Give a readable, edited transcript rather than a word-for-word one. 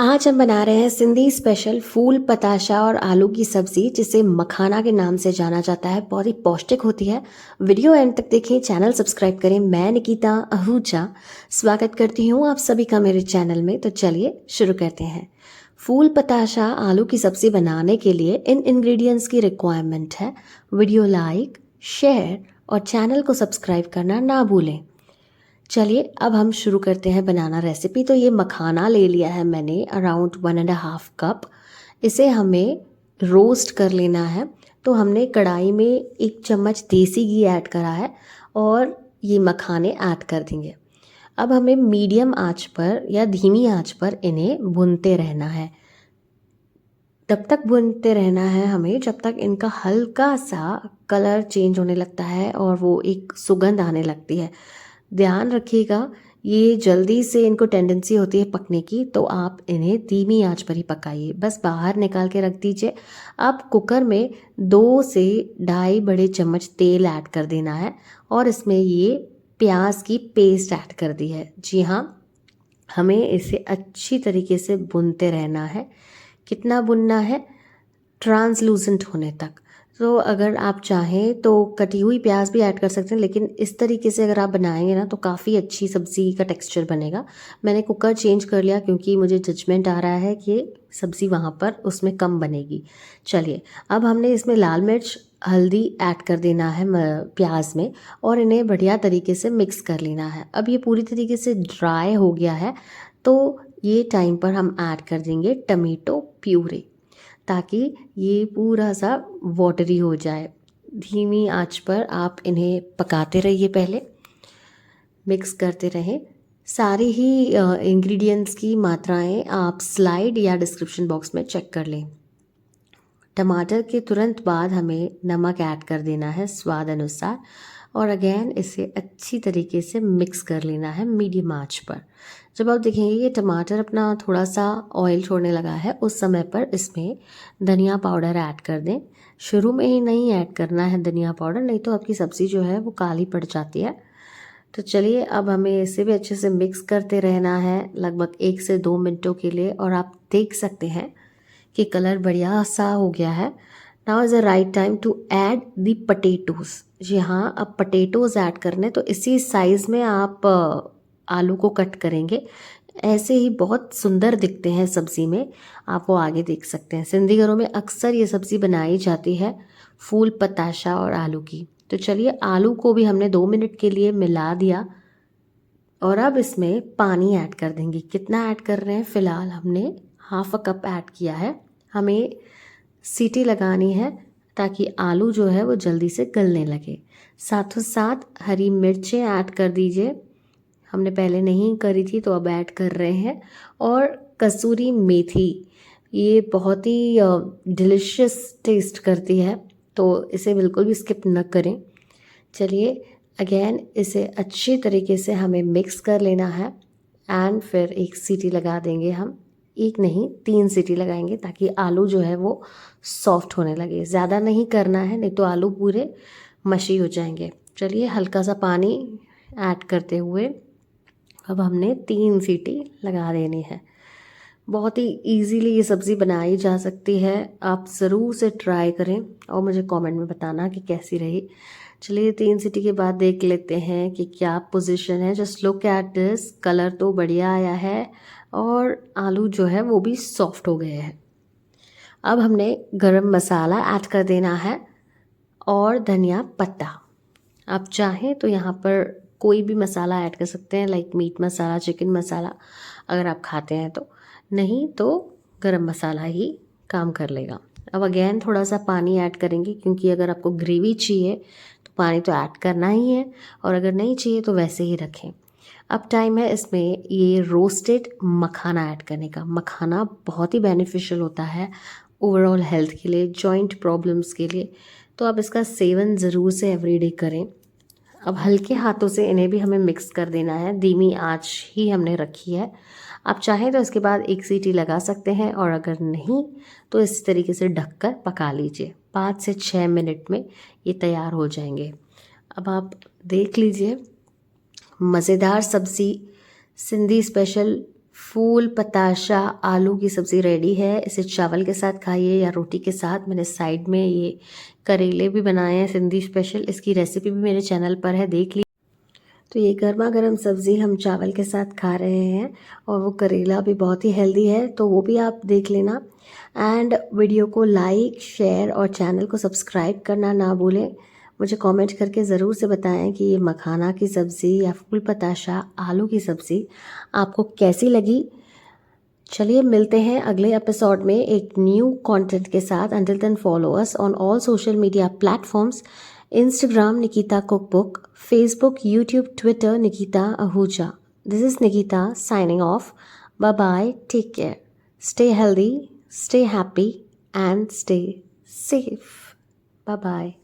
आज हम बना रहे हैं सिंधी स्पेशल फूल पताशा और आलू की सब्जी जिसे मखाना के नाम से जाना जाता है। बहुत ही पौष्टिक होती है। वीडियो एंड तक देखें, चैनल सब्सक्राइब करें। मैं निकिता आहूजा स्वागत करती हूँ आप सभी का मेरे चैनल में। तो चलिए शुरू करते हैं। फूल पताशा आलू की सब्जी बनाने के लिए इन इंग्रेडिएंट्स की रिक्वायरमेंट है। वीडियो लाइक, शेयर और चैनल को सब्सक्राइब करना ना भूलें। चलिए अब हम शुरू करते हैं बनाना रेसिपी। तो ये मखाना ले लिया है मैंने अराउंड 1.5 कप। इसे हमें रोस्ट कर लेना है। तो हमने कढ़ाई में 1 चम्मच देसी घी ऐड करा है और ये मखाने ऐड कर देंगे। अब हमें मीडियम आंच पर या धीमी आंच पर इन्हें भूनते रहना है। तब तक भूनते रहना है हमें जब तक इनका हल्का सा कलर चेंज होने लगता है और वो एक सुगंध आने लगती है। ध्यान रखिएगा, ये जल्दी से इनको टेंडेंसी होती है पकने की, तो आप इन्हें धीमी आंच पर ही पकाइए। बस बाहर निकाल के रख दीजिए। अब कुकर में 2 से 2.5 बड़े चम्मच तेल ऐड कर देना है और इसमें ये प्याज की पेस्ट ऐड कर दी है। जी हाँ, हमें इसे अच्छी तरीके से भूनते रहना है। कितना भुनना है? ट्रांसलूसेंट होने तक। तो अगर आप चाहें तो कटी हुई प्याज भी ऐड कर सकते हैं, लेकिन इस तरीके से अगर आप बनाएंगे ना तो काफ़ी अच्छी सब्ज़ी का टेक्सचर बनेगा। मैंने कुकर चेंज कर लिया क्योंकि मुझे जजमेंट आ रहा है कि सब्ज़ी वहाँ पर उसमें कम बनेगी। चलिए, अब हमने इसमें लाल मिर्च, हल्दी ऐड कर देना है प्याज में और इन्हें बढ़िया तरीके से मिक्स कर लेना है। अब ये पूरी तरीके से ड्राई हो गया है तो ये टाइम पर हम ऐड कर देंगे टमेटो प्यूरी, ताकि ये पूरा सा वाटरी हो जाए। धीमी आंच पर आप इन्हें पकाते रहिए, पहले मिक्स करते रहें। सारे ही इंग्रेडिएंट्स की मात्राएं आप स्लाइड या डिस्क्रिप्शन बॉक्स में चेक कर लें। टमाटर के तुरंत बाद हमें नमक ऐड कर देना है स्वाद अनुसार और अगेन इसे अच्छी तरीके से मिक्स कर लेना है मीडियम आंच पर। जब आप देखेंगे ये टमाटर अपना थोड़ा सा ऑयल छोड़ने लगा है, उस समय पर इसमें धनिया पाउडर ऐड कर दें। शुरू में ही नहीं ऐड करना है धनिया पाउडर, नहीं तो आपकी सब्ज़ी जो है वो काली पड़ जाती है। तो चलिए अब हमें इसे भी अच्छे से मिक्स करते रहना है लगभग 1 से 2 मिनटों के लिए और आप देख सकते हैं कि कलर बढ़िया सा हो गया है। Now is the right time to add the potatoes. जी हाँ, अब पटेटोज़ ऐड करने, तो इसी साइज़ में आप आलू को कट करेंगे। ऐसे ही बहुत सुंदर दिखते हैं सब्ज़ी में, आप वो आगे देख सकते हैं। सिंधी घरों में अक्सर ये सब्ज़ी बनाई जाती है, फूल पताशा और आलू की। तो चलिए, आलू को भी हमने 2 मिनट के लिए मिला दिया और अब इसमें पानी ऐड कर देंगे। कितना ऐड कर रहे हैं? फ़िलहाल हमने 1/2 कप ऐड किया है। हमें सीटी लगानी है ताकि आलू जो है वो जल्दी से गलने लगे। साथों साथ हरी मिर्चें ऐड कर दीजिए। हमने पहले नहीं करी थी तो अब ऐड कर रहे हैं। और कसूरी मेथी, ये बहुत ही डिलिशियस टेस्ट करती है, तो इसे बिल्कुल भी स्किप न करें। चलिए, अगेन इसे अच्छी तरीके से हमें मिक्स कर लेना है एंड फिर एक सीटी लगा देंगे हम। एक नहीं, 3 सीटी लगाएंगे ताकि आलू जो है वो सॉफ्ट होने लगे। ज़्यादा नहीं करना है, नहीं तो आलू पूरे मशी हो जाएंगे। चलिए, हल्का सा पानी ऐड करते हुए अब हमने 3 सीटी लगा देनी है। बहुत ही इजीली ये सब्ज़ी बनाई जा सकती है। आप ज़रूर से ट्राई करें और मुझे कमेंट में बताना कि कैसी रही। चलिए, 3 सीटी के बाद देख लेते हैं कि क्या पोजीशन है। Just look at this, colour तो बढ़िया आया है और आलू जो है वो भी सॉफ्ट हो गए हैं। अब हमने गरम मसाला ऐड कर देना है और धनिया पत्ता। आप चाहें तो यहाँ पर कोई भी मसाला ऐड कर सकते हैं, लाइक मीट मसाला, चिकन मसाला, अगर आप खाते हैं तो। नहीं तो गरम मसाला ही काम कर लेगा। अब अगेन थोड़ा सा पानी ऐड करेंगे क्योंकि अगर आपको ग्रेवी चाहिए तो पानी तो ऐड करना ही है और अगर नहीं चाहिए तो वैसे ही रखें। अब टाइम है इसमें ये रोस्टेड मखाना ऐड करने का। मखाना बहुत ही बेनिफिशियल होता है ओवरऑल हेल्थ के लिए, जॉइंट प्रॉब्लम्स के लिए, तो आप इसका सेवन ज़रूर से एवरीडे करें। अब हल्के हाथों से इन्हें भी हमें मिक्स कर देना है। धीमी आंच ही हमने रखी है। आप चाहें तो इसके बाद 1 सीटी लगा सकते हैं और अगर नहीं तो इस तरीके से ढककर पका लीजिए। 5 से 6 मिनट में ये तैयार हो जाएंगे। अब आप देख लीजिए, मज़ेदार सब्ज़ी सिंधी स्पेशल फूल पताशा आलू की सब्ज़ी रेडी है। इसे चावल के साथ खाइए या रोटी के साथ। मैंने साइड में ये करेले भी बनाए हैं सिंधी स्पेशल, इसकी रेसिपी भी मेरे चैनल पर है, देख ली। तो ये गर्मा गर्म सब्ज़ी हम चावल के साथ खा रहे हैं और वो करेला भी बहुत ही हेल्दी है, तो वो भी आप देख लेना। एंड वीडियो को लाइक शेयर और चैनल को सब्सक्राइब करना ना भूलें। मुझे कमेंट करके ज़रूर से बताएं कि ये मखाना की सब्ज़ी या फूल पताशा आलू की सब्ज़ी आपको कैसी लगी। चलिए मिलते हैं अगले एपिसोड में एक न्यू कंटेंट के साथ। Until then follow us on all social media platforms, Instagram Nikita cookbook, Facebook, YouTube, Twitter Nikita Ahuja. This is Nikita signing off. Bye bye, take care, stay healthy, stay happy and stay safe. Bye bye.